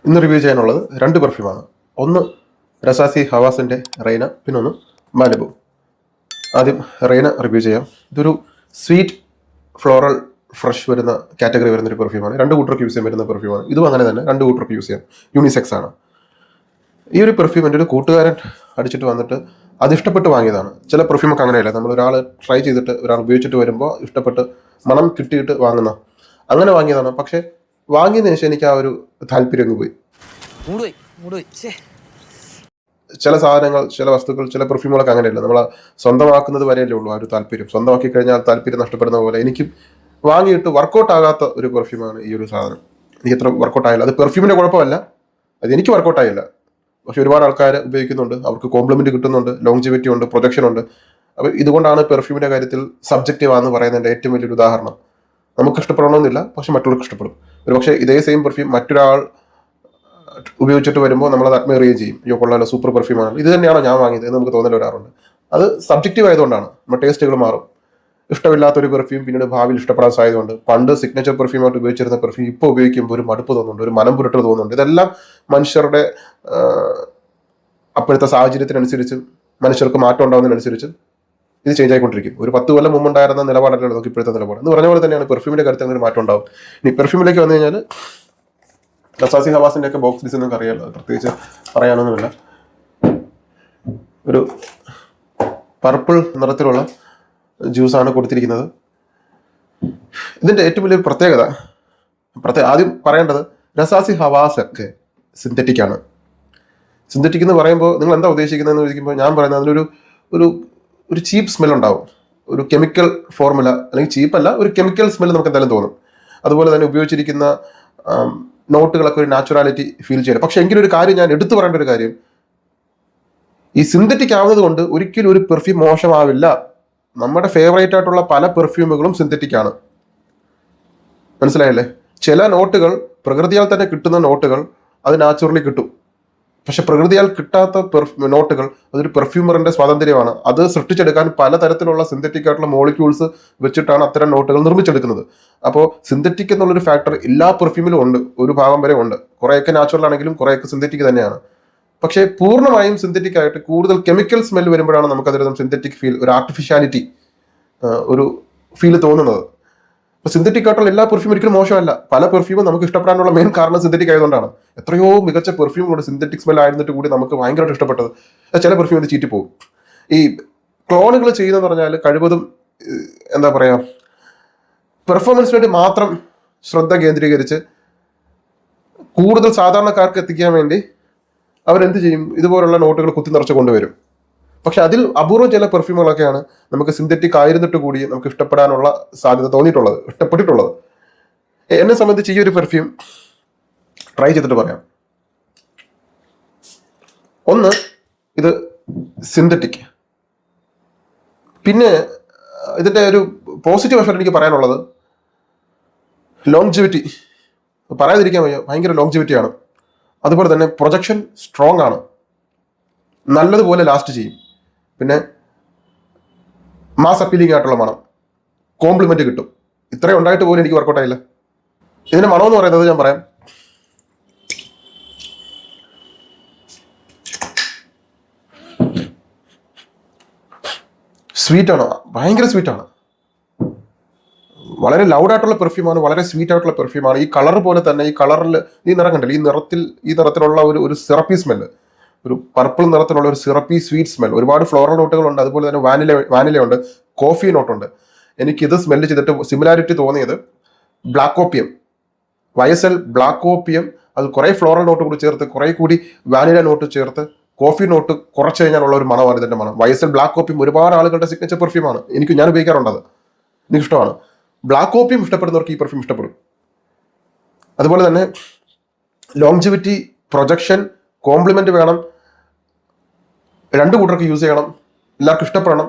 ഇന്ന് റിവ്യൂ ചെയ്യാനുള്ളത് രണ്ട് പെർഫ്യൂമാണ്. ഒന്ന് രസാസി ഹവാസിൻ്റെ റെയ്ന, പിന്നെ ഒന്ന് മാലിബു. ആദ്യം റെയ്ന റിവ്യൂ ചെയ്യാം. ഇതൊരു സ്വീറ്റ് ഫ്ലോറൽ ഫ്രഷ് വരുന്ന കാറ്റഗറി വരുന്നൊരു പെർഫ്യൂമാണ്. രണ്ട് കൂട്ടർക്ക് യൂസ് ചെയ്യാൻ വരുന്ന പെർഫ്യൂമാണ്. ഇതും അങ്ങനെ തന്നെ രണ്ട് കൂട്ടർക്ക് യൂസ് ചെയ്യാം. യൂണിസെക്സ് ആണ്. ഈ ഒരു പെർഫ്യൂം എൻ്റെ ഒരു കൂട്ടുകാരൻ അടിച്ചിട്ട് വന്നിട്ട് അത് ഇഷ്ടപ്പെട്ട് വാങ്ങിയതാണ്. ചില പെർഫ്യൂമൊക്കെ അങ്ങനെയല്ല, നമ്മൾ ഒരാൾ ട്രൈ ചെയ്തിട്ട് ഒരാൾ ഉപയോഗിച്ചിട്ട് വരുമ്പോൾ ഇഷ്ടപ്പെട്ട് മണം കിട്ടിയിട്ട് വാങ്ങുന്ന അങ്ങനെ വാങ്ങിയതാണ്. പക്ഷേ വാങ്ങിയതിന് ശേഷം എനിക്ക് ആ ഒരു താല്പര്യം അങ്ങ് പോയി. ചില സാധനങ്ങൾ, ചില വസ്തുക്കൾ, ചില പെർഫ്യൂമുകളൊക്കെ അങ്ങനെയല്ല. നമ്മൾ സ്വന്തമാക്കുന്നത് വരെയല്ലേ ഉള്ളൂ ആ ഒരു താല്പര്യം. സ്വന്തമാക്കി കഴിഞ്ഞാൽ താല്പര്യം നഷ്ടപ്പെടുന്ന പോലെ എനിക്ക് വാങ്ങിയിട്ട് വർക്കൗട്ട് ആകാത്ത ഒരു പെർഫ്യൂമാണ് ഈ ഒരു സാധനം. എനിക്ക് എത്ര വർക്കൗട്ട് ആയില്ല. അത് പെർഫ്യൂമിന്റെ കുഴപ്പമല്ല, അത് എനിക്ക് വർക്കൗട്ട് ആയില്ല. പക്ഷെ ഒരുപാട് ആൾക്കാർ ഉപയോഗിക്കുന്നുണ്ട്, അവർക്ക് കോംപ്ലിമെന്റ് കിട്ടുന്നുണ്ട്, ലോങ്ജിവിറ്റി ഉണ്ട്, പ്രൊജക്ഷൻ ഉണ്ട്. അപ്പോൾ ഇതുകൊണ്ടാണ് പെർഫ്യൂമിന്റെ കാര്യത്തിൽ സബ്ജക്റ്റീവ് ആണെന്ന് പറയുന്നതിന്റെ ഏറ്റവും വലിയൊരു ഉദാഹരണം. നമുക്ക് ഇഷ്ടപ്പെടണമെന്നില്ല, പക്ഷെ മറ്റുള്ളവർക്ക് ഇഷ്ടപ്പെടും. ഒരു പക്ഷേ ഇതേ സെയിം പെർഫ്യൂം മറ്റൊരാൾ ഉപയോഗിച്ചിട്ട് വരുമ്പോൾ നമ്മളത് അഡ്മയർ ചെയ്യുകയും ചെയ്യും. അയ്യോ കൊള്ളാലോ, സൂപ്പർ പെർഫ്യൂമാണ്, ഇത് തന്നെയാണോ ഞാൻ വാങ്ങിയത് എന്ന് നമുക്ക് തോന്നൽ വരാറുണ്ട്. അത് സബ്ജക്റ്റീവ് ആയതുകൊണ്ടാണ്. നമ്മുടെ ടേസ്റ്റുകൾ മാറും. ഇഷ്ടമില്ലാത്തൊരു പെർഫ്യൂം പിന്നീട് ഭാവിയിൽ ഇഷ്ടപ്പെടാൻ സാധ്യതയുണ്ട്. പണ്ട് സിഗ്നേച്ചർ പെർഫ്യൂമായിട്ട് ഉപയോഗിച്ചിരുന്ന പെർഫ്യൂം ഇപ്പോൾ ഉപയോഗിക്കുമ്പോൾ ഒരു മടുപ്പ് തോന്നുന്നുണ്ട്, ഒരു മനം പുരട്ടൽ തോന്നുന്നുണ്ട്. ഇതെല്ലാം മനുഷ്യരുടെ അപ്പോഴത്തെ സാഹചര്യത്തിനനുസരിച്ച്, മനുഷ്യർക്ക് മാറ്റം ഉണ്ടാകുന്നതിനനുസരിച്ച് ഇത് ചേഞ്ച് ആയിക്കൊണ്ടിരിക്കും. ഒരു 10 കൊല്ലം മുമ്പുണ്ടായിരുന്ന നിലപാടല്ല നമുക്ക് ഇപ്പോഴത്തെ നിലപാട് എന്ന് പറഞ്ഞ പോലെ തന്നെയാണ് പെർഫ്യൂമിന്റെ കാര്യത്തിൽ അങ്ങനെ മാറ്റം ഉണ്ടാവും. ഇനി പെർഫ്യൂമിലേക്ക് വന്നു കഴിഞ്ഞാൽ രസാസി ഹവാസിന്റെ ഒക്കെ ബോക്സ് ഡിസൈൻ നിങ്ങൾക്ക് അറിയാമല്ലോ, പ്രത്യേകിച്ച് പറയാനൊന്നുമില്ല. ഒരു പർപ്പിൾ നിറത്തിലുള്ള ജ്യൂസാണ് കൊടുത്തിരിക്കുന്നത്. ഇതിന്റെ ഏറ്റവും വലിയ പ്രത്യേകത ആദ്യം പറയേണ്ടത്, രസാസി ഹവാസ് ഒക്കെ സിന്തറ്റിക് ആണ്. സിന്തറ്റിക് എന്ന് പറയുമ്പോൾ നിങ്ങൾ എന്താ ഉദ്ദേശിക്കുന്നതെന്ന് ചോദിക്കുമ്പോൾ ഞാൻ പറയുന്നത് അതിനൊരു ഒരു ഒരു ചീപ്പ് സ്മെൽ ഉണ്ടാവും. ഒരു കെമിക്കൽ ഫോർമുല, അല്ലെങ്കിൽ ചീപ്പല്ല, ഒരു കെമിക്കൽ സ്മെൽ നമുക്ക് എന്തായാലും തോന്നും. അതുപോലെ തന്നെ ഉപയോഗിച്ചിരിക്കുന്ന നോട്ടുകളൊക്കെ ഒരു നാച്ചുറാലിറ്റി ഫീൽ ചെയ്യണം. പക്ഷെ എങ്കിലും ഒരു കാര്യം ഞാൻ എടുത്തു പറയേണ്ട ഒരു കാര്യം, ഈ സിന്തറ്റിക് ആവുന്നത് കൊണ്ട് ഒരിക്കലും ഒരു പെർഫ്യൂം മോശമാവില്ല. നമ്മുടെ ഫേവറേറ്റ് ആയിട്ടുള്ള പല പെർഫ്യൂമുകളും സിന്തറ്റിക് ആണ്. മനസ്സിലായല്ലേ? ചില നോട്ടുകൾ പ്രകൃതിയാൽ തന്നെ കിട്ടുന്ന നോട്ടുകൾ അത് നാച്ചുറലി കിട്ടും. പക്ഷെ പ്രകൃതിയാൽ കിട്ടാത്ത നോട്ടുകൾ അതൊരു പെർഫ്യൂമറിന്റെ സ്വാതന്ത്ര്യമാണ്. അത് സൃഷ്ടിച്ചെടുക്കാൻ പലതരത്തിലുള്ള സിന്തറ്റിക് ആയിട്ടുള്ള മോളിക്യൂൾസ് വെച്ചിട്ടാണ് അത്തരം നോട്ടുകൾ നിർമ്മിച്ചെടുക്കുന്നത്. അപ്പോൾ സിന്തറ്റിക് എന്നുള്ളൊരു ഫാക്ടർ എല്ലാ പെർഫ്യൂമിലും ഉണ്ട്, ഒരു ഭാഗം വരെ ഉണ്ട്. കുറേയൊക്കെ നാച്ചുറൽ ആണെങ്കിലും കുറേയൊക്കെ സിന്തറ്റിക് തന്നെയാണ്. പക്ഷേ പൂർണ്ണമായും സിന്തറ്റിക് ആയിട്ട് കൂടുതൽ കെമിക്കൽ സ്മെൽ വരുമ്പോഴാണ് നമുക്കതൊരു സിന്തറ്റിക് ഫീൽ, ഒരു ആർട്ടിഫിഷ്യാലിറ്റി, ഒരു ഫീൽ തോന്നുന്നത്. അപ്പോൾ സിന്തറ്റിക് ആയിട്ടുള്ള എല്ലാ പെർഫ്യൂം ഒരിക്കലും മോശമല്ല. പല പെർഫ്യൂമും നമുക്ക് ഇഷ്ടപ്പെടാനുള്ള മെയിൻ കാരണം സിന്തറ്റിക് ആയതുകൊണ്ടാണ്. എത്രയോ മികച്ച പെർഫ്യൂമുകളുണ്ട് സിന്തറ്റിക് സ്മെൽ ആയിരുന്നിട്ട് കൂടി നമുക്ക് ഭയങ്കരമായിട്ട് ഇഷ്ടപ്പെട്ടത്. ചില പെർഫ്യൂം ഇത് ചീറ്റി പോകും. ഈ ക്ലോണുകൾ ചെയ്യുന്നതെന്ന് പറഞ്ഞാൽ കഴിവതും എന്താ പറയുക, പെർഫോമൻസിന് വേണ്ടി മാത്രം ശ്രദ്ധ കേന്ദ്രീകരിച്ച് കൂടുതൽ സാധാരണക്കാർക്ക് എത്തിക്കാൻ വേണ്ടി അവരെന്ത് ചെയ്യും, ഇതുപോലുള്ള നോട്ടുകൾ കുത്തി നിറച്ച് കൊണ്ടുവരും. പക്ഷെ അതിൽ അപൂർവം ചില പെർഫ്യൂമുകളൊക്കെയാണ് നമുക്ക് സിന്തറ്റിക് ആയിരുന്നിട്ട് കൂടി നമുക്ക് ഇഷ്ടപ്പെടാനുള്ള സാധ്യത തോന്നിയിട്ടുള്ളത്, ഇഷ്ടപ്പെട്ടിട്ടുള്ളത്. എന്നെ സംബന്ധിച്ച് ഈ ഒരു പെർഫ്യൂം ട്രൈ ചെയ്തിട്ട് പറയാം. ഒന്ന്, ഇത് സിന്തറ്റിക്. പിന്നെ ഇതിന്റെ ഒരു പോസിറ്റീവ് എഫക്റ്റ് എനിക്ക് പറയാനുള്ളത് ലോങ്ജിവിറ്റി. പറയാതിരിക്കാൻ വയ്യ, ഭയങ്കര ലോങ്ജിവിറ്റിയാണ്. അതുപോലെ തന്നെ പ്രൊജക്ഷൻ സ്ട്രോങ് ആണ്, നല്ലതുപോലെ ലാസ്റ്റ് ചെയ്യും. പിന്നെ മാസ് അപ്പീലിംഗ് ആയിട്ടുള്ള മണം, കോംപ്ലിമെന്റ് കിട്ടും. ഇത്രയും ഉണ്ടായിട്ട് പോലും എനിക്ക് വർക്കൗട്ട് ആയില്ല. ഇതിന്റെ മണം എന്ന് പറയുന്നത് ഞാൻ പറയാം, സ്വീറ്റാണ്, ഭയങ്കര സ്വീറ്റാണ്. വളരെ ലൗഡായിട്ടുള്ള പെർഫ്യൂമാണ്, വളരെ സ്വീറ്റ് ആയിട്ടുള്ള പെർഫ്യൂമാണ്. ഈ കളർ പോലെ തന്നെ, ഈ കളറിൽ ഈ നിറം കണ്ടില്ല, ഈ നിറത്തിലുള്ള ഒരു സിറപ്പി സ്മെല്ല്, ഒരു പർപ്പിൾ നിറത്തിലുള്ള ഒരു സിറപ്പി സ്വീറ്റ് സ്മെൽ. ഒരുപാട് ഫ്ലോറൽ നോട്ടുകളുണ്ട്, അതുപോലെ തന്നെ വാനില ഉണ്ട്, കോഫി നോട്ടുണ്ട്. എനിക്കിത് സ്മെല്ല് ചെയ്തിട്ട് സിമിലാരിറ്റി തോന്നിയത് black opium, YSL black opium. അത് കുറേ ഫ്ലോറൽ നോട്ട് കൂടി ചേർത്ത്, കുറേ കൂടി വാനില നോട്ട് ചേർത്ത്, കോഫി നോട്ട് കുറച്ച് കഴിഞ്ഞാലുള്ള ഒരു മണമാണ് ഇതിന്റെ മണം. YSL ബ്ലാക്ക് ഓപ്പിയം ഒരുപാട് ആളുകളുടെ സിഗ്നേച്ചർ പെർഫ്യൂമാണ്. ഞാൻ ഉപയോഗിക്കാറുണ്ട്, എനിക്കിഷ്ടമാണ്. ബ്ലാക്ക് ഓപ്പിയം ഇഷ്ടപ്പെടുന്നവർക്ക് ഈ പെർഫ്യൂം ഇഷ്ടപ്പെടും. അതുപോലെ തന്നെ ലോങ്ജിവിറ്റി, പ്രൊജക്ഷൻ, കോംപ്ലിമെന്റ് വേണം, രണ്ടു കൂട്ടർക്ക് യൂസ് ചെയ്യണം, എല്ലാവർക്കും ഇഷ്ടപ്പെടണം.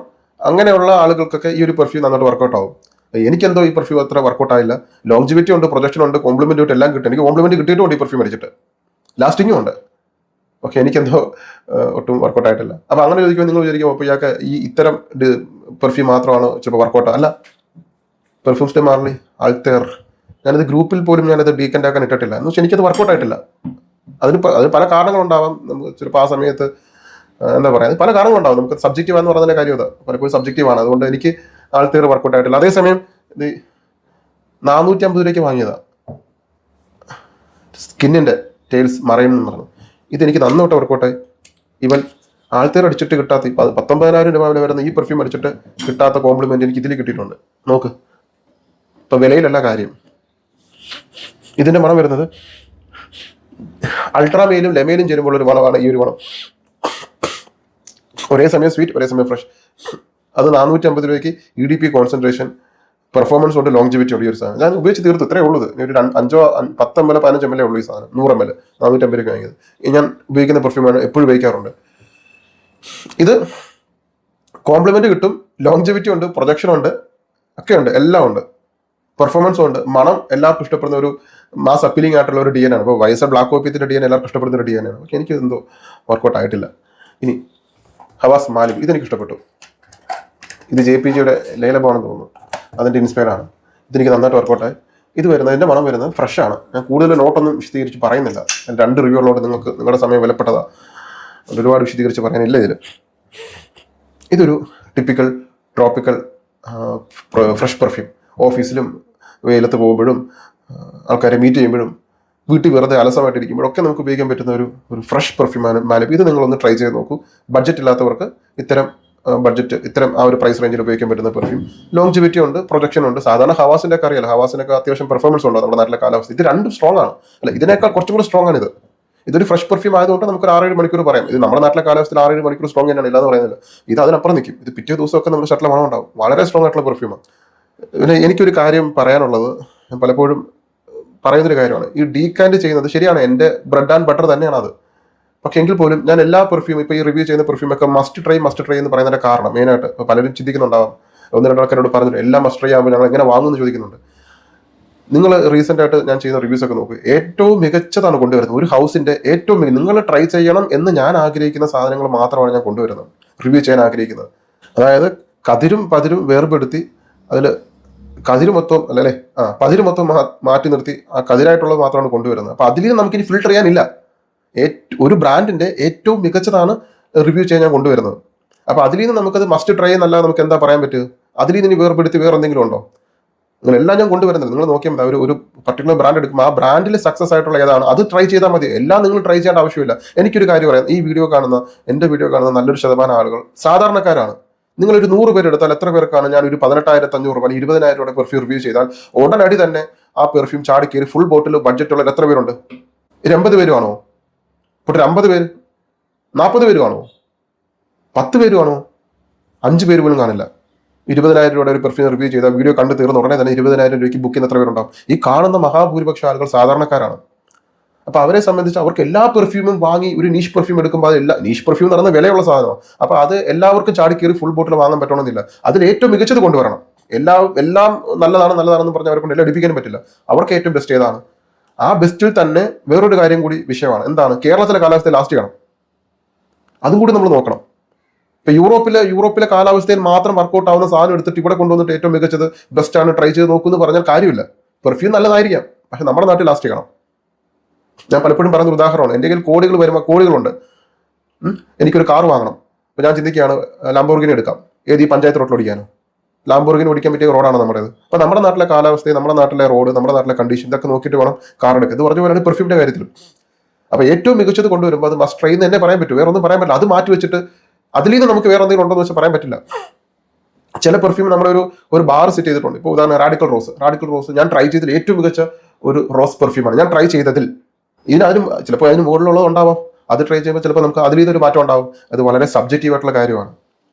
അങ്ങനെയുള്ള ആളുകൾക്കൊക്കെ ഈ ഒരു പെർഫ്യൂം നന്നായിട്ട് വർക്കൗട്ട് ആവും. എനിക്കെന്തോ ഈ പെർഫ്യൂം അത്ര വർക്കൗട്ട് ആയില്ല. ലോങ്ജിവിറ്റി ഉണ്ട്, പ്രൊജക്ഷൻ ഉണ്ട്, കോംപ്ലിമെന്റ് ഉണ്ട്, എല്ലാം കിട്ടും. എനിക്ക് കോംപ്ലിമെന്റ് കിട്ടിയിട്ടുണ്ട് ഈ പെർഫ്യൂം അടിച്ചിട്ട്, ലാസ്റ്റിങ്ങും ഉണ്ട്. പക്ഷെ എനിക്കെന്തോ ഒട്ടും വർക്കൗട്ട് ആയിട്ടില്ല. അപ്പൊ അങ്ങനെ ചോദിക്കുമ്പോൾ നിങ്ങൾ വിചാരിക്കും, അപ്പോൾ ഇയാൾക്ക് ഈ ഇത്തരം പെർഫ്യൂം മാത്രമാണ് ചിലപ്പോൾ വർക്കൗട്ട്. അല്ല, പെർഫ്യൂംസ് മാർലി, ആൾത്തേർ, ഞാനത് ഗ്രൂപ്പിൽ പോലും ഞാനത് ഡീക്കൻ്റ് ആക്കാൻ ഇട്ടിട്ടില്ല എന്ന് വെച്ചാൽ എനിക്കത് വർക്കൗട്ട് ആയിട്ടില്ല. അതിന് പല കാരണങ്ങളുണ്ടാവാം. നമുക്ക് ചിലപ്പോൾ ആ സമയത്ത് എന്താ പറയുക, പല കാരണങ്ങളുണ്ടാവും. നമുക്ക് സബ്ജക്റ്റീവ് എന്ന് പറയുന്നതിന്റെ കാര്യം അത് പലപ്പോഴും സബ്ജക്റ്റീവാണ്. അതുകൊണ്ട് എനിക്ക് ആൾത്തേർ വർക്കൗട്ട് ആയിട്ടില്ല. അതേസമയം ഇത് 450 രൂപയ്ക്ക് വാങ്ങിയതാ സ്കിന്നിന്റെ ടെയിൽസ് മറയും എന്ന് പറഞ്ഞു. ഇതെനിക്ക് നന്നോട്ട് വർക്കൗട്ടായി. ഇവൻ ആൾത്തേർ അടിച്ചിട്ട് കിട്ടാത്ത 19,000 രൂപ വില വരുന്ന ഈ പെർഫ്യൂം അടിച്ചിട്ട് കിട്ടാത്ത കോംപ്ലിമെന്റ് എനിക്ക് ഇതിൽ കിട്ടിയിട്ടുണ്ട്. നോക്ക്, ഇപ്പൊ വിലയിലല്ല കാര്യം. ഇതിന്റെ മണം വരുന്നത് അൾട്രാമെയിലും ലെമയിലും ചേരുമ്പോൾ ഒരു മണമാണ് ഈ ഒരു മണം. ഒരേ സമയം സ്വീറ്റ്, ഒരേ സമയം ഫ്രഷ്. അത് 450 രൂപയ്ക്ക് EDP കോൺസെൻട്രേഷൻ, പെർഫോമൻസ് കൊണ്ട് ലോങ്ജിവിറ്റി ഉള്ള ഒരു സാധനം. ഞാൻ ഉപയോഗിച്ച് തീർത്തു. ഇത്രേ ഉള്ളത്. ഒരു 5 10 ml 15 ml ഉള്ളൂ ഈ സാധനം. 100 ml 450 രൂപയ്ക്ക് വാങ്ങിയത്. ഞാൻ ഉപയോഗിക്കുന്ന പെർഫ്യൂമാണ്, എപ്പോഴും ഉപയോഗിക്കാറുണ്ട്. ഇത് കോംപ്ലിമെന്റ് കിട്ടും, ലോങ്ജിവിറ്റി ഉണ്ട്, പ്രൊജക്ഷൻ ഉണ്ട്, ഒക്കെ ഉണ്ട്, എല്ലാം ഉണ്ട്, പെർഫോമൻസും ഉണ്ട്. മണം എല്ലാവർക്കും ഇഷ്ടപ്പെടുന്ന ഒരു മാസ് അപ്പീലിംഗ് ആയിട്ടുള്ള ഒരു DN ആണ്. അപ്പോൾ വൈസ ബ്ലാക്ക് കോപ്പിത്തിന്റെ DN എല്ലാവർക്കും ഇഷ്ടപ്പെടുന്ന ഒരു DN ആണ്. പക്ഷെ എനിക്ക് എന്തോ വർക്കൗട്ട് ആയിട്ടില്ല. ഇനി ഹവാസ് മാലിക്, ഇതെനിക്ക് ഇഷ്ടപ്പെട്ടു. ഇത് JPGയുടെ ലേലബാണെന്ന് തോന്നുന്നു, അതിൻ്റെ ഇൻസ്പയറാണ്. ഇതെനിക്ക് നന്നായിട്ട് വർക്കൗട്ടായി. ഇത് വരുന്നത്, ഇതിൻ്റെ മണം വരുന്നത് ഫ്രഷ് ആണ്. ഞാൻ കൂടുതൽ നോട്ടൊന്നും വിശദീകരിച്ച് പറയുന്നില്ല. 2 റിവ്യൂ ഉള്ളതുകൊണ്ട് നിങ്ങൾക്ക് നിങ്ങളുടെ സമയം വിലപ്പെട്ടതാണ്. ഒരുപാട് വിശദീകരിച്ച് പറയാനില്ല ഇതിൽ. ഇതൊരു ടിപ്പിക്കൽ ട്രോപ്പിക്കൽ ഫ്രഷ് പെർഫ്യൂം. ഓഫീസിലും വെയിലത്ത് പോകുമ്പോഴും ആൾക്കാരെ മീറ്റ് ചെയ്യുമ്പോഴും വീട്ടിൽ വെറുതെ അലസമായിട്ടിരിക്കുമ്പോഴൊക്കെ നമുക്ക് ഉപയോഗിക്കാൻ പറ്റുന്ന ഒരു ഫ്രഷ് പെർഫ്യൂമാണ് മാലിബ്. ഇത് നിങ്ങളൊന്ന് ട്രൈ ചെയ്ത് നോക്കൂ. ബഡ്ജറ്റ് ഇല്ലാത്തവർക്ക് ഇത്തരം ആ ഒരു പ്രൈസ് റേഞ്ചിൽ ഉപയോഗിക്കാൻ പറ്റുന്ന പെർഫ്യൂം. ലോങ്ജിവിറ്റി ഉണ്ട്, പ്രൊജക്ഷൻ ഉണ്ട്. സാധാരണ ഹവാസിന്റെ ഒക്കെ അറിയാലോ, ഹവാസിനൊക്കെ അത്യാവശ്യം പെർഫോമൻസ് ഉണ്ട് നമ്മുടെ നാട്ടിലെ കാലാവസ്ഥ. ഇത് രണ്ടും സ്ട്രോങ് ആണ്. അല്ല, ഇതിനേക്കാൾ കുറച്ചും കൂടി സ്ട്രോങ് ആണ് ഇത്. ഇതൊരു ഫ്രഷ് പെർഫ്യൂം ആയതുകൊണ്ട് നമുക്ക് 6-7 മണിക്കൂർ പറയാം. ഇത് നമ്മുടെ നാട്ടിലെ കാലാവസ്ഥയിൽ 6-7 മണിക്കൂർ സ്ട്രോങ് തന്നെയാണ്, ഇല്ലാന്ന് പറയുന്നില്ല. ഇത് അതിനപ്പുറം നിൽക്കും. ഇത് പിറ്റേ ദിവസമൊക്കെ നമ്മുടെ ഷട്ടിലെ മണം ഉണ്ടാവും. വളരെ സ്ട്രോങ് ആയിട്ടുള്ള പെർഫ്യൂമാണ്. പിന്നെ എനിക്കൊരു കാര്യം പറയാനുള്ളത്, ഞാൻ പലപ്പോഴും പറയുന്നൊരു കാര്യമാണ്. ഈ ഡീകാൻഡ് ചെയ്യുന്നത് ശരിയാണ്, എൻ്റെ ബ്രെഡ് ആൻഡ് ബട്ടർ തന്നെയാണ് അത്. പക്ഷെ എങ്കിൽ പോലും ഞാൻ എല്ലാ പെർഫ്യൂം, ഇപ്പോൾ ഈ റിവ്യൂ ചെയ്യുന്ന പെർഫ്യൂമൊക്കെ മസ്റ്റ് ട്രൈ എന്ന് പറയുന്നതിന്റെ കാരണം മെയിനായിട്ട് ഇപ്പോൾ പലരും ചിന്തിക്കുന്നുണ്ടാവാം. 1-2 ആൾക്കാരോട് പറഞ്ഞിട്ട് എല്ലാം മസ്റ്റ് ട്രൈ ആകുമ്പോൾ ഞങ്ങൾ എങ്ങനെ വാങ്ങുമെന്ന് ചോദിക്കുന്നുണ്ട്. നിങ്ങൾ റീസെന്റ് ആയിട്ട് ഞാൻ ചെയ്യുന്ന റിവ്യൂസ് ഒക്കെ നോക്കുക, ഏറ്റവും മികച്ചതാണ് കൊണ്ടുവരുന്നത്. ഒരു ഹൗസിന്റെ ഏറ്റവും നിങ്ങൾ ട്രൈ ചെയ്യണം എന്ന് ഞാൻ ആഗ്രഹിക്കുന്ന സാധനങ്ങൾ മാത്രമാണ് ഞാൻ കൊണ്ടുവരുന്നത്, റിവ്യൂ ചെയ്യാൻ ആഗ്രഹിക്കുന്നത്. അതായത് കതിരും പതിരും വേർപെടുത്തി അതിൽ കതിര് മൊത്തം അല്ലേ പതിര് മൊത്തം മാറ്റി നിർത്തി ആ കതിരായിട്ടുള്ളത് മാത്രമാണ് കൊണ്ടുവരുന്നത്. അപ്പൊ അതിൽ നമുക്കിനി ഫിൽട്ടർ ചെയ്യാനില്ല. ഒരു ബ്രാൻഡിന്റെ ഏറ്റവും മികച്ചതാണ് റിവ്യൂ ചെയ്യാൻ ഞാൻ കൊണ്ടുവരുന്നത്. അപ്പൊ അതിൽ നിന്ന് നമുക്കത് മസ്റ്റ് ട്രൈ എന്നല്ല നമുക്ക് എന്താ പറയാൻ പറ്റുക. അതിൽ നിന്ന് വേർപെടുത്തി വേറെ എന്തെങ്കിലും ഉണ്ടോ? നിങ്ങളെല്ലാം ഞാൻ കൊണ്ടുവരുന്നത്. നിങ്ങൾ നോക്കിയാൽ മതി. ഒരു പർട്ടിക്കുലർ ബ്രാൻഡ് എടുക്കുമ്പോൾ ആ ബ്രാൻഡിൽ സക്സസ് ആയിട്ടുള്ള ഏതാണ് അത് ട്രൈ ചെയ്താൽ മതി. എല്ലാം നിങ്ങൾ ട്രൈ ചെയ്യേണ്ട ആവശ്യമില്ല. എനിക്കൊരു കാര്യം പറയാം, ഈ എന്റെ വീഡിയോ കാണുന്ന നല്ലൊരു ശതമാനം ആളുകൾ സാധാരണക്കാരാണ്. നിങ്ങളൊരു 100 പേര് എടുത്താൽ എത്ര പേർക്കാണ് ഞാൻ ഒരു 18,500 രൂപ 20,000 രൂപയുടെ പെർഫ്യൂം റിവ്യൂ ചെയ്താൽ ഉടനടി തന്നെ ആ പെർഫ്യൂം ചാടിക്കേറി ഫുൾ ബോട്ടിൽ ബഡ്ജറ്റുള്ള എത്ര പേരുണ്ട്? 80 പേരുമാണോ? ഇപ്പോൾ 50 പേര്, 40 പേരുമാണോ? 10 പേരുമാണോ? 5 പേര് പോലും കാണില്ല. 20,000 രൂപയുടെ ഒരു പെർഫ്യൂം റിവ്യൂ ചെയ്താൽ വീഡിയോ കണ്ടു തീർന്ന ഉടനെ തന്നെ 20,000 രൂപയ്ക്ക് ബുക്ക് ചെയ്യുന്ന എത്ര പേരുണ്ടാവും? ഈ കാണുന്ന മഹാഭൂരിപക്ഷ ആളുകൾ സാധാരണക്കാരാണ്. അപ്പൊ അവരെ സംബന്ധിച്ച് അവർക്ക് എല്ലാ പെർഫ്യൂമും വാങ്ങി ഒരു നീഷ് പെർഫ്യൂം എടുക്കുമ്പോൾ അത് നീഷ് പെർഫ്യൂം എന്ന് പറയുന്ന വിലയുള്ള സാധനമാണ്. അപ്പൊ അത് എല്ലാവർക്കും ചാടിക്കേറി ഫുൾ ബോട്ടിൽ വാങ്ങാൻ പറ്റണമെന്നില്ല. അതിൽ ഏറ്റവും മികച്ചത് കൊണ്ടുവരണം. എല്ലാം നല്ലതാണെന്ന് പറഞ്ഞ് അവരെ കൊണ്ട് എല്ലാം എടുപ്പിക്കാനും പറ്റില്ല. അവർക്ക് ഏറ്റവും ബെസ്റ്റ് ഏതാണ്? ആ ബെസ്റ്റിൽ തന്നെ വേറൊരു കാര്യം കൂടി വിഷയമാണ്. എന്താണ്? കേരളത്തിലെ കാലാവസ്ഥയിൽ ലാസ്റ്റ് ചെയ്യണം. അതും കൂടി നമ്മൾ നോക്കണം. ഇപ്പൊ യൂറോപ്പിലെ കാലാവസ്ഥയിൽ മാത്രം വർക്കൗട്ട് ആവുന്ന സാധനം എടുത്തിട്ട് ഇവിടെ കൊണ്ടുവന്നിട്ട് ഏറ്റവും മികച്ചത് ബെസ്റ്റ് ആണ് ട്രൈ ചെയ്ത് നോക്കുമെന്ന് പറഞ്ഞാൽ കാര്യമില്ല. പെർഫ്യൂം നല്ലതായിരിക്കാം, പക്ഷെ നമ്മുടെ നാട്ടിൽ ലാസ്റ്റ് ചെയ്യണം. ഞാൻ പലപ്പോഴും പറയുന്ന ഉദാഹരണമാണ്, എൻ്റെ കയ്യിൽ കോടികളുണ്ട്. എനിക്കൊരു കാർ വാങ്ങണം. അപ്പൊ ഞാൻ ചിന്തിക്കുകയാണ് ലാംബോർഗിനി എടുക്കാം. ഏത് ഈ പഞ്ചായത്ത് റോഡിൽ ഓടിക്കാനോ? ലാംബോർഗിനി ഓടിക്കാൻ പറ്റിയ റോഡാണ് നമ്മുടേത്. അപ്പൊ നമ്മുടെ നാട്ടിലെ കാലാവസ്ഥയും നമ്മുടെ നാട്ടിലെ റോഡ്, നമ്മുടെ നാട്ടിലെ കണ്ടീഷൻ ഇതൊക്കെ നോക്കിയിട്ട് വേണം കാർ എടുക്കുക. ഇത് പറഞ്ഞ പോലെയാണ് പെർഫ്യൂമിന്റെ കാര്യത്തിലും. അപ്പൊ ഏറ്റവും മികച്ചത് കൊണ്ടുവരുമ്പോൾ അത് മസ്റ്റ് ട്രൈ എന്ന് തന്നെ പറയാൻ പറ്റും, വേറെ ഒന്നും പറയാൻ പറ്റില്ല. അത് മാറ്റി വെച്ചിട്ട് അതിൽ നിന്ന് നമുക്ക് വേറെ എന്തെങ്കിലും ഉണ്ടോ എന്ന് വെച്ചാൽ പറയാൻ പറ്റില്ല. ചില പെർഫ്യൂം നമ്മളൊരു ബാർ സെറ്റ് ചെയ്തിട്ടുണ്ട്. ഇപ്പോൾ ഉദാഹരണം റാഡിക്കൽ റോസ് ഞാൻ ട്രൈ ചെയ്തതിൽ ഏറ്റവും മികച്ച ഒരു റോസ് പെർഫ്യൂമാണ് ഞാൻ ട്രൈ ചെയ്തതിൽ. ചിലപ്പോൾ അതിന് മുകളിലുള്ളത് ഉണ്ടാവാം. അത് ട്രൈ ചെയ്യുമ്പോൾ ചിലപ്പോൾ നമുക്ക് അതിൽ നിന്നൊരു മാറ്റം ഉണ്ടാവും. അത് വളരെ സബ്ജക്റ്റീവ് ആയിട്ടുള്ള കാര്യമാണ്.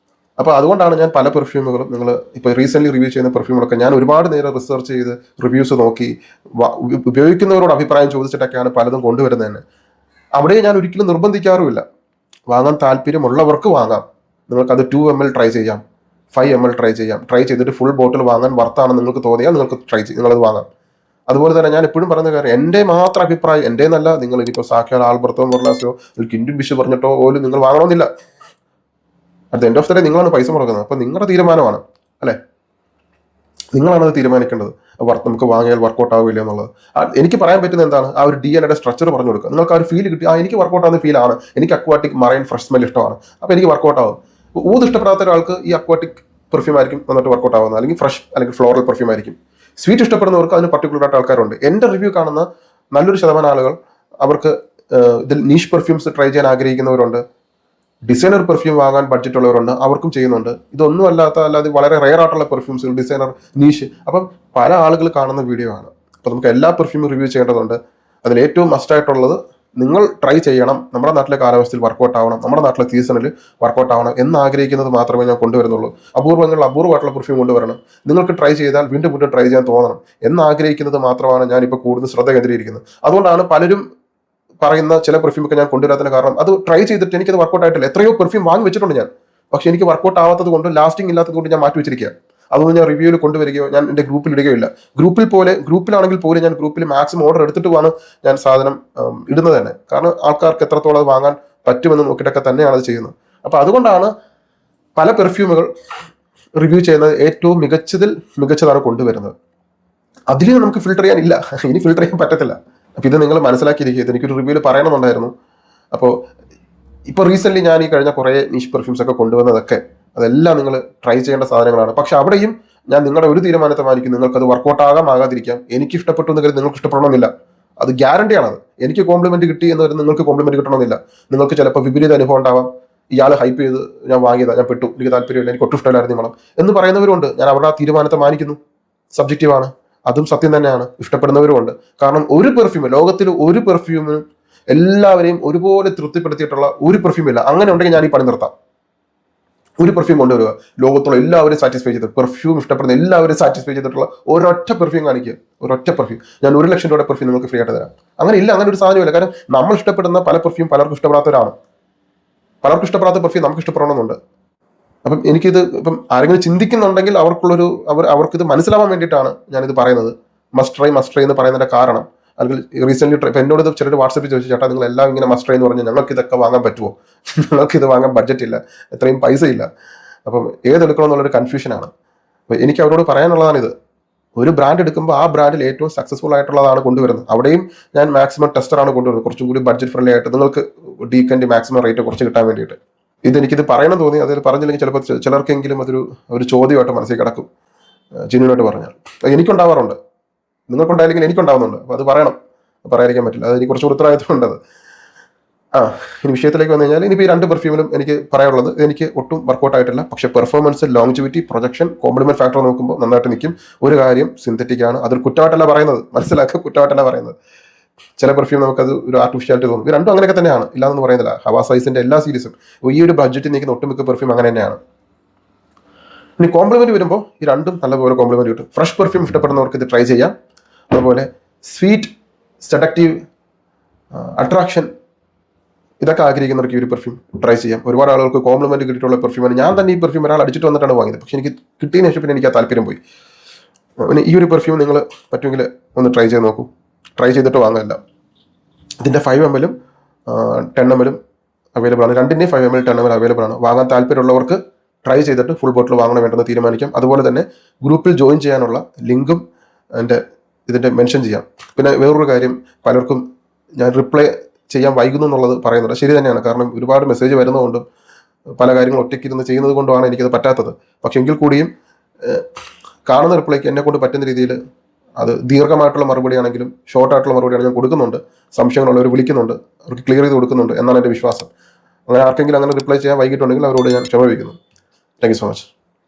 അപ്പോൾ അതുകൊണ്ടാണ് ഞാൻ പല പെർഫ്യൂമുകളും നിങ്ങൾ ഇപ്പോൾ റീസെന്റ് റിവ്യൂ ചെയ്യുന്ന പെർഫ്യൂമുകളൊക്കെ ഞാൻ ഒരുപാട് നേരം റിസർച്ച് ചെയ്ത് റിവ്യൂസ് നോക്കി ഉപയോഗിക്കുന്നവരോട് അഭിപ്രായം ചോദിച്ചിട്ടൊക്കെയാണ് പലതും കൊണ്ടുവരുന്നത് തന്നെ. അവിടെ ഞാൻ ഒരിക്കലും നിർബന്ധിക്കാറുമില്ല. വാങ്ങാൻ താല്പര്യമുള്ളവർക്ക് വാങ്ങാം. നിങ്ങൾക്കത് 2 ml ട്രൈ ചെയ്യാം, 5 ml ട്രൈ ചെയ്യാം. ട്രൈ ചെയ്തിട്ട് ഫുൾ ബോട്ടിൽ വാങ്ങാൻ വർത്താണെന്ന് നിങ്ങൾക്ക് തോന്നിയാൽ നിങ്ങൾക്ക് നിങ്ങളത് വാങ്ങാം. അതുപോലെ തന്നെ ഞാൻ എപ്പോഴും പറയുന്ന കാര്യം, എൻ്റെ മാത്രം അഭിപ്രായം, എൻ്റെ എന്നല്ല. നിങ്ങൾ ഇനിയിപ്പോൾ സാക്ഷാൽ ആൽബർട്ടോ മൊർലാസോ കിൻഡുൻ ബിഷ് പറഞ്ഞിട്ടോ പോലും നിങ്ങൾ വാങ്ങണമെന്നില്ല. At the end of the day നിങ്ങളാണ് പൈസ മുടക്കുന്നത്. അപ്പൊ നിങ്ങളുടെ തീരുമാനമാണ്, അല്ലെ? നിങ്ങളാണ് അത് തീരുമാനിക്കേണ്ടത്. നമുക്ക് വാങ്ങിയാൽ വർക്കൗട്ട് ആവില്ല എന്നുള്ളത്. എനിക്ക് പറയാൻ പറ്റുന്ന എന്താണ്, ആ ഒരു DNA സ്ട്രക്ചർ പറഞ്ഞു കൊടുക്കുക. നിങ്ങൾക്ക് ആ ഒരു ഫീൽ കിട്ടി, എനിക്ക് വർക്കൗട്ട് ആവുന്ന ഫീലാണ്, എനിക്ക് അക്വാട്ടിക് മറൈൻ ഫ്രഷ് സ്മെൽ ഇഷ്ടമാണ്, അപ്പോൾ എനിക്ക് വർക്കൗട്ട് ആവും. ഊത് ഇഷ്ടപ്പെടാത്ത ഒരാൾക്ക് ഈ അക്വാട്ടിക് പെർഫ്യൂം ആയിരിക്കും നന്നായിട്ട് വർക്കൗട്ട് ആവുന്നത്, അല്ലെങ്കിൽ ഫ്രഷ് അല്ലെങ്കിൽ ഫ്ലോറൽ പെർഫ്യൂം ആയിരിക്കും. സ്വീറ്റ് ഇഷ്ടപ്പെടുന്നവർക്ക് അതിന് പർട്ടിക്കുലർ ആയിട്ട് ആൾക്കാരുണ്ട്. എൻ്റെ റിവ്യൂ കാണുന്ന നല്ലൊരു ശതമാനം ആളുകൾ അവർക്ക് ഇതിൽ നീഷ് പെർഫ്യൂംസ് ട്രൈ ചെയ്യാൻ ആഗ്രഹിക്കുന്നവരുണ്ട്, ഡിസൈനർ പെർഫ്യൂം വാങ്ങാൻ ബഡ്ജറ്റ് ഉള്ളവരുണ്ട്, അവർക്കും ചെയ്യുന്നുണ്ട്. ഇതൊന്നും അല്ലാതെ വളരെ റെയർ ആയിട്ടുള്ള പെർഫ്യൂംസുകൾ, ഡിസൈനർ, നീഷ്. അപ്പം പല ആളുകൾ കാണുന്ന വീഡിയോ ആണ്. അപ്പം നമുക്ക് എല്ലാ പെർഫ്യൂമും റിവ്യൂ ചെയ്യേണ്ടതുണ്ട്. അതിൽ ഏറ്റവും മസ്റ്റായിട്ടുള്ളത് നിങ്ങൾ ട്രൈ ചെയ്യണം, നമ്മുടെ നാട്ടിലെ കാലാവസ്ഥയിൽ വർക്കൗട്ട് ആവണം, നമ്മുടെ നാട്ടിലെ സീസണിൽ വർക്കൗട്ട് ആവണം എന്ന് ആഗ്രഹിക്കുന്നത് മാത്രമേ ഞാൻ കൊണ്ടുവരുന്നുള്ളൂ. അപൂർവമായിട്ടുള്ള പെർഫ്യൂം കൊണ്ടുവരണം. നിങ്ങൾക്ക് ട്രൈ ചെയ്താൽ വീണ്ടും വീണ്ടും ട്രൈ ചെയ്യാൻ തോന്നണം എന്ന് ആഗ്രഹിക്കുന്നത് മാത്രമാണ് ഞാനിപ്പോൾ കൂടുതൽ ശ്രദ്ധ കേന്ദ്രീകരിക്കുന്നത്. അതുകൊണ്ടാണ് പലരും പറയുന്ന ചില പെർഫ്യൂമൊക്കെ ഞാൻ കൊണ്ടുവരാത്തതിന് കാരണം, അത് ട്രൈ ചെയ്തിട്ട് എനിക്കത് വർക്കൗട്ട് ആയിട്ടില്ല. എത്രയോ പെർഫ്യൂം വാങ്ങി വെച്ചിട്ടുണ്ട് ഞാൻ, പക്ഷെ എനിക്ക് വർക്കൗട്ട് ആവാത്തത് കൊണ്ട്, ലാസ്റ്റിംഗ് ഇല്ലാത്തത് കൊണ്ട് ഞാൻ മാറ്റി വെച്ചിരിക്കുക. അതൊന്നും ഞാൻ റിവ്യൂവിൽ കൊണ്ടുവരികയോ ഞാൻ എൻ്റെ ഗ്രൂപ്പിൽ ഇടുകയോ ഇല്ല. ഗ്രൂപ്പിലാണെങ്കിൽ പോലും ഞാൻ ഗ്രൂപ്പിൽ മാക്സിമം ഓർഡർ എടുത്തിട്ടുമാണ് ഞാൻ സാധനം ഇടുന്നത് തന്നെ. കാരണം ആൾക്കാർക്ക് എത്രത്തോളം അത് വാങ്ങാൻ പറ്റുമെന്ന് നോക്കിയിട്ടൊക്കെ തന്നെയാണ് അത് ചെയ്യുന്നത്. അപ്പോൾ അതുകൊണ്ടാണ് പല പെർഫ്യൂമുകൾ റിവ്യൂ ചെയ്യുന്നത് ഏറ്റവും മികച്ചതാണ് കൊണ്ടുവരുന്നത്. അതിൽ നമുക്ക് ഫിൽട്ടർ ചെയ്യാനില്ല, ഇനി ഫിൽട്ടർ ചെയ്യാൻ പറ്റത്തില്ല. അപ്പോൾ ഇത് നിങ്ങൾ മനസ്സിലാക്കിയിരിക്കുക. എനിക്കൊരു റിവ്യൂവിൽ പറയണമെന്നുണ്ടായിരുന്നു. അപ്പോൾ ഇപ്പോൾ റീസെൻ്റ്ലി ഞാൻ ഈ കഴിഞ്ഞ കുറേ നീഷ് പെർഫ്യൂംസ് ഒക്കെ കൊണ്ടുവന്നതൊക്കെ അതെല്ലാം നിങ്ങൾ ട്രൈ ചെയ്യേണ്ട സാധനങ്ങളാണ്. പക്ഷെ അവിടെയും ഞാൻ നിങ്ങളുടെ ഒരു തീരുമാനത്തെ മാനിക്കും. നിങ്ങൾക്കത് വർക്കൗട്ട് ആകാതിരിക്കാം. എനിക്ക് ഇഷ്ടപ്പെട്ടു എന്ന് കരുതി നിങ്ങൾക്ക് ഇഷ്ടപ്പെടണമെന്നില്ല, അത് ഗ്യാരണ്ടിയാണത്. എനിക്ക് കോംപ്ലിമെന്റ് കിട്ടി എന്ന് വരുന്നത് നിങ്ങൾക്ക് കോംപ്ലിമെന്റ് കിട്ടണമെന്നില്ല. നിങ്ങൾക്ക് ചിലപ്പോൾ വിപരീത അനുഭവം ഉണ്ടാവാം. ഇയാൾ ഹൈപ്പ് ചെയ്ത് ഞാൻ വാങ്ങിയതാണ്, ഞാൻ പെട്ടു, എനിക്ക് താല്പര്യമില്ല, എനിക്ക് ഒട്ടും ഇഷ്ടമില്ലായിരുന്നു നിങ്ങളും എന്ന് പറയുന്നവരുണ്ട്. ഞാൻ അവരുടെ ആ തീരുമാനത്തെ മാനിക്കുന്നു. സബ്ജക്റ്റീവാണ്, അതും സത്യം തന്നെയാണ്. ഇഷ്ടപ്പെടുന്നവരുമുണ്ട്. കാരണം ലോകത്തിൽ ഒരു പെർഫ്യൂമിനും എല്ലാവരെയും ഒരുപോലെ തൃപ്തിപ്പെടുത്തിയിട്ടുള്ള ഒരു പെർഫ്യൂം ഇല്ല. അങ്ങനെ ഉണ്ടെങ്കിൽ ഞാൻ ഈ പണി നിർത്താം. ഒരു പെർഫ്യൂം കൊണ്ടുവരിക, ലോകത്തുള്ള എല്ലാവരും സാറ്റിസ്ഫൈ ചെയ്ത്, പെർഫ്യൂം ഇഷ്ടപ്പെടുന്ന എല്ലാവരും സാറ്റിസ്ഫൈ ചെയ്തിട്ടുള്ള ഒരൊറ്റ പെർഫ്യൂം കാണിക്കുക. ഒരൊറ്റ പെർഫ്യൂം ഞാൻ 1 ലക്ഷം രൂപയുടെ പെർഫ്യൂം നിങ്ങൾക്ക് ഫ്രീ ആയിട്ട് തരാം. അങ്ങനെ ഒരു സാധനമില്ല. കാരണം നമ്മൾ ഇഷ്ടപ്പെടുന്ന പല പെർഫ്യൂം പലർക്കും ഇഷ്ടപ്പെടാത്തവരാണ്. പലർക്കും ഇഷ്ടപ്പെടാത്ത പെർഫ്യൂം നമുക്ക് ഇഷ്ടപ്പെടണമെന്നുണ്ട്. അപ്പം എനിക്കിത് ഇപ്പം ആരെങ്കിലും ചിന്തിക്കുന്നുണ്ടെങ്കിൽ അവർക്കിത് മനസ്സിലാവാൻ വേണ്ടിയിട്ടാണ് ഞാനിത് പറയുന്നത്. മസ്റ്റ് ട്രൈ എന്ന് പറയുന്നതിന്റെ കാരണം, അല്ലെങ്കിൽ റീസെന്റ് ഇപ്പം എന്നോട് ഇത് ചിലർ വാട്സപ്പിൽ ചോദിച്ചു, ചേട്ടാ നിങ്ങൾ എല്ലാം ഇങ്ങനെ മസ്റ്റ് ട്രൈ എന്ന് പറഞ്ഞാൽ ഞങ്ങൾക്ക് ഇതൊക്കെ വാങ്ങാൻ പറ്റുമോ? ഞങ്ങൾക്ക് ഇത് വാങ്ങാൻ ബഡ്ജറ്റ് ഇല്ല, എത്രയും പൈസ ഇല്ല. അപ്പം ഏതെടുക്കണം എന്നുള്ളൊരു കൺഫ്യൂഷനാണ്. അപ്പോൾ എനിക്ക് അവരോട് പറയാനുള്ളതാണിത്. ഒരു ബ്രാൻഡ് എടുക്കുമ്പോൾ ആ ബ്രാൻഡിൽ ഏറ്റവും സക്സസ്ഫുൾ ആയിട്ടുള്ളതാണ് കൊണ്ടുവരുന്നത്. അവിടെയും ഞാൻ മാക്സിമം ടെസ്റ്ററാണ് കൊണ്ടുവരുന്നത്, കുറച്ചും കൂടി ബഡ്ജറ്റ് ഫ്രണ്ട്ലി ആയിട്ട് നിങ്ങൾക്ക് ഡീക്കൻഡ് മാക്സിമം റേറ്റ് കുറച്ച് കിട്ടാൻ വേണ്ടിയിട്ട്. ഇതെനിക്കിത് പറയണം തോന്നി. അതിൽ പറഞ്ഞില്ലെങ്കിൽ ചിലപ്പോൾ ചിലർക്കെങ്കിലും ഒരു ചോദ്യമായിട്ട് മനസ്സിൽ കിടക്കും. ജെന്യൂനായിട്ട് പറഞ്ഞാൽ എനിക്കുണ്ടാവാറുണ്ട്, നിങ്ങൾക്കുണ്ടായില്ലെങ്കിൽ എനിക്കുണ്ടാവുന്നുണ്ട്. അപ്പോൾ അത് പറയാതിരിക്കാൻ പറ്റില്ല. അത് എനിക്ക് കുറച്ച് ഉത്തരവാദിത്വമുണ്ടത്. ഇനി വിഷയത്തിലേക്ക് വന്നു കഴിഞ്ഞാൽ, ഇനിയിപ്പോൾ ഈ 2 പെർഫ്യൂമിലും എനിക്ക് പറയാനുള്ളത്, എനിക്ക് ഒട്ടും വർക്കൗട്ട് ആയിട്ടില്ല. പക്ഷേ performance, longevity, projection, compliment factor നോക്കുമ്പോൾ നന്നായിട്ട് നിൽക്കും. ഒരു കാര്യം, സിന്തറ്റിക് ആണ്. അതൊരു കുറ്റമായിട്ടല്ല പറയുന്നത്, മനസ്സിലാക്കുക, കുറ്റമായിട്ടല്ല പറയുന്നത്. ചില പെർഫ്യൂം നമുക്കത് ഒരു ആർട്ടിഫിഷ്യാലിറ്റി തോന്നും. ഈ രണ്ടും അങ്ങനെയൊക്കെ തന്നെയാണ്, ഇല്ലാന്ന് പറയുന്നില്ല. ഹവാ സൈസിന്റെ എല്ലാ സീരീസും ഈ ഒരു ബഡ്ജറ്റിൽ നിൽക്കുന്ന ഒട്ടുമിക്ക പെർഫ്യൂം അങ്ങനെ തന്നെയാണ്. ഇനി കോംപ്ലിമെന്റ് വരുമ്പോൾ ഈ രണ്ടും നല്ലപോലെ കോംപ്ലിമെന്റ് കിട്ടും. ഫ്രഷ് പെർഫ്യൂം ഇഷ്ടപ്പെടുന്നവർക്ക് ഇത് ട്രൈ ചെയ്യാം. അതുപോലെ സ്വീറ്റ്, സെഡക്റ്റീവ്, അട്രാക്ഷൻ ഇതൊക്കെ ആഗ്രഹിക്കുന്നവർക്ക് ഈ ഒരു പെർഫ്യൂം ട്രൈ ചെയ്യാം. ഒരുപാട് ആളുകൾക്ക് കോംപ്ലിമെന്റ് കിട്ടിയിട്ടുള്ള പെർഫ്യൂമാണ്. ഞാൻ തന്നെ ഈ പെർഫ്യൂം ഒരാൾ അടിച്ചിട്ട് വന്നിട്ടാണ് വാങ്ങിയത്. പക്ഷെ എനിക്ക് കിട്ടിയതിന് ശേഷം പിന്നെ എനിക്ക് ആ താല്പര്യം പോയി. പിന്നെ ഈ ഒരു പെർഫ്യൂം നിങ്ങൾ പറ്റുമെങ്കിൽ ഒന്ന് ട്രൈ ചെയ്ത് നോക്കൂ. ട്രൈ ചെയ്തിട്ട് വാങ്ങുകയല്ല. ഇതിൻ്റെ 5 ml 10 ml അവൈലബിൾ ആണ്. രണ്ടിൻ്റെയും 5 ml 10 ml അവൈലബിൾ ആണ്. വാങ്ങാൻ താല്പര്യമുള്ളവർക്ക് ട്രൈ ചെയ്തിട്ട് ഫുൾ ബോട്ടിൽ വാങ്ങണം വേണ്ടെന്ന് തീരുമാനിക്കാം. അതുപോലെ തന്നെ ഗ്രൂപ്പിൽ ജോയിൻ ചെയ്യാനുള്ള ലിങ്കും ഇതിൻ്റെ മെൻഷൻ ചെയ്യാം. പിന്നെ വേറൊരു കാര്യം, പലർക്കും ഞാൻ റിപ്ലൈ ചെയ്യാൻ വൈകുന്നു എന്നുള്ളത് പറയുന്നുണ്ട്. ശരി തന്നെയാണ്. കാരണം ഒരുപാട് മെസ്സേജ് വരുന്നതുകൊണ്ടും പല കാര്യങ്ങൾ ഒറ്റയ്ക്കിരുന്ന് ചെയ്യുന്നത് കൊണ്ടുമാണ് എനിക്കത് പറ്റാത്തത്. പക്ഷെ എങ്കിൽ കൂടിയും കാണുന്ന റിപ്ലൈക്ക് എന്നെ കൊണ്ട് പറ്റുന്ന രീതിയിൽ, അത് ദീർഘമായിട്ടുള്ള മറുപടി ആണെങ്കിലും ഷോർട്ടായിട്ടുള്ള മറുപടിയാണ് ഞാൻ കൊടുക്കുന്നുണ്ട്. സംശയങ്ങളുള്ളവർ വിളിക്കുന്നുണ്ട്, അവർക്ക് ക്ലിയർ ചെയ്ത് കൊടുക്കുന്നുണ്ട് എന്നാണ് എൻ്റെ വിശ്വാസം. അങ്ങനെ ആർക്കെങ്കിലും അങ്ങനെ റിപ്ലൈ ചെയ്യാൻ വൈകിട്ടുണ്ടെങ്കിൽ അവരോട് ഞാൻ ക്ഷമ വയ്ക്കുന്നു. Thank you so much.